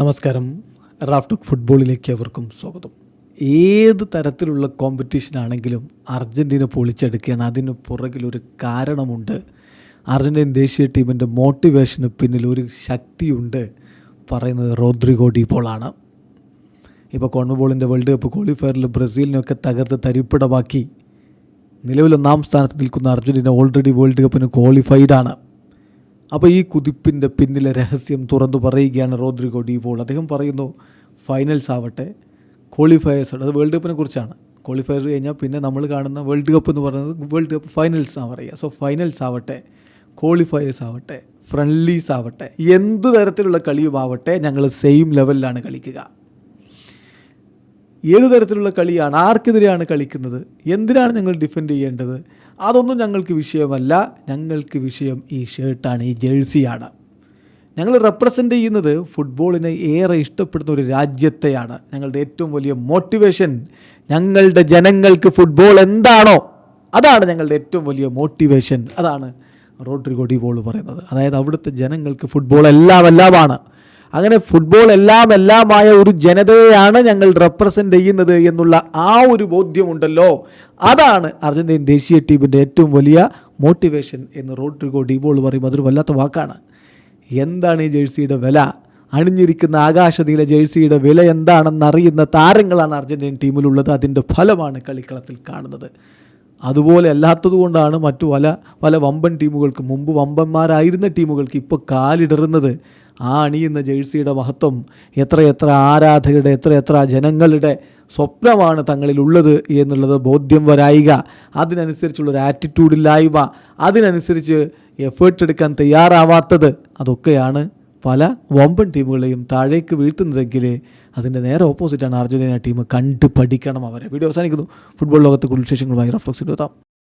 നമസ്കാരം. Raf talk ഫുട്ബോളിലേക്ക് അവർക്കും സ്വാഗതം. ഏത് തരത്തിലുള്ള കോമ്പറ്റീഷനാണെങ്കിലും അർജൻറ്റീന പൊളിച്ചെടുക്കുകയാണ്. അതിന് പുറകിലൊരു കാരണമുണ്ട്. അർജൻറ്റീൻ ദേശീയ ടീമിൻ്റെ മോട്ടിവേഷന് പിന്നിൽ ഒരു ശക്തിയുണ്ട്. പറയുന്നത് റോദ്രിഗോ ഡി പോളാണ്. ഇപ്പോൾ കോൺമബോളിൻ്റെ വേൾഡ് കപ്പ് ക്വാളിഫയറിൽ ബ്രസീലിനെയൊക്കെ തകർത്ത് തരിപ്പിടമാക്കി നിലവിൽ 1-ാം സ്ഥാനത്ത് നിൽക്കുന്ന അർജൻറ്റീന ഓൾറെഡി വേൾഡ് കപ്പിന് ക്വാളിഫൈഡാണ്. അപ്പോൾ ഈ കുതിപ്പിൻ്റെ പിന്നിലെ രഹസ്യം തുറന്നു പറയുകയാണ് റോദ്രിഗോ ഡി പോൾ. അദ്ദേഹം പറയുന്നു, ഫൈനൽസ് ആവട്ടെ, ക്വാളിഫയേഴ്സ്, അത് വേൾഡ് കപ്പിനെ കുറിച്ചാണ്. ക്വാളിഫയേഴ്സ് കഴിഞ്ഞാൽ പിന്നെ നമ്മൾ കാണുന്ന വേൾഡ് കപ്പ് എന്ന് പറയുന്നത് വേൾഡ് കപ്പ് ഫൈനൽസ് ആണ് പറയുക. സോ ഫൈനൽസ് ആവട്ടെ, ക്വാളിഫയേഴ്സ് ആവട്ടെ, ഫ്രണ്ട്ലീസ് ആവട്ടെ, എന്ത് തരത്തിലുള്ള കളിയുമാവട്ടെ, ഞങ്ങൾ സെയിം ലെവലിലാണ് കളിക്കുക. ഏത് തരത്തിലുള്ള കളിയാണ്, ആർക്കെതിരെയാണ് കളിക്കുന്നത്, എന്തിനാണ് ഞങ്ങൾ ഡിഫെൻഡ് ചെയ്യേണ്ടത്, അതൊന്നും ഞങ്ങൾക്ക് വിഷയമല്ല. ഞങ്ങൾക്ക് വിഷയം ഈ ഷർട്ടാണ്, ഈ ജേഴ്സിയാണ്. ഞങ്ങൾ റെപ്രസെൻ്റ് ചെയ്യുന്നത് ഫുട്ബോളിനെ ഏറെ ഇഷ്ടപ്പെടുന്ന ഒരു രാജ്യത്തെയാണ്. ഞങ്ങളുടെ ഏറ്റവും വലിയ മോട്ടിവേഷൻ ഞങ്ങളുടെ ജനങ്ങൾക്ക് ഫുട്ബോൾ എന്താണോ അതാണ് ഞങ്ങളുടെ ഏറ്റവും വലിയ മോട്ടിവേഷൻ. അതാണ് റോദ്രിഗോ ഡി പോൾ പറയുന്നത്. അതായത് അവിടുത്തെ ജനങ്ങൾക്ക് ഫുട്ബോൾ എല്ലാമാണ്. അങ്ങനെ ഫുട്ബോൾ എല്ലാമായ ഒരു ജനതയെയാണ് ഞങ്ങൾ റെപ്രസെൻ്റ് ചെയ്യുന്നത് എന്നുള്ള ആ ഒരു ബോധ്യമുണ്ടല്ലോ, അതാണ് അർജൻറ്റീൻ ദേശീയ ടീമിൻ്റെ ഏറ്റവും വലിയ മോട്ടിവേഷൻ എന്ന് റോദ്രിഗോ ഡി പോൾ പറയും. അതൊരു വല്ലാത്ത വാക്കാണ്. എന്താണ് ഈ ജേഴ്സിയുടെ വില, അണിഞ്ഞിരിക്കുന്ന ആകാശനീല ജേഴ്സിയുടെ വില എന്താണെന്നറിയുന്ന താരങ്ങളാണ് അർജൻറ്റീൻ ടീമിലുള്ളത്. അതിൻ്റെ ഫലമാണ് കളിക്കളത്തിൽ കാണുന്നത്. അതുപോലെ അല്ലാത്തതുകൊണ്ടാണ് മറ്റു പല വമ്പൻ ടീമുകൾക്ക്, മുമ്പ് വമ്പന്മാരായിരുന്ന ടീമുകൾക്ക് ഇപ്പോൾ കാലിടറുന്നത്. ആ അണിയുന്ന ജേഴ്സിയുടെ മഹത്വം എത്രയെത്ര ആരാധകരുടെ, എത്രയെത്ര ജനങ്ങളുടെ സ്വപ്നമാണ് തങ്ങളിലുള്ളത് എന്നുള്ളത് ബോധ്യം വരായിക, അതിനനുസരിച്ചുള്ളൊരു ആറ്റിറ്റ്യൂഡില്ലായ്മ, അതിനനുസരിച്ച് എഫേർട്ട് എടുക്കാൻ തയ്യാറാവാത്തത്, അതൊക്കെയാണ് പല വമ്പൻ ടീമുകളെയും താഴേക്ക് വീഴ്ത്തുന്നതെങ്കിൽ അതിൻ്റെ നേരെ ഓപ്പോസിറ്റാണ് അർജൻറ്റീന ടീം. കണ്ടു പഠിക്കണം അവരെ. വീഡിയോ അവസാനിക്കുന്നു. ഫുട്ബോൾ ലോകത്തെ കൂടുതൽ വിശേഷങ്ങളുമായി റാഫ് ടോക്സിൽ എത്താം.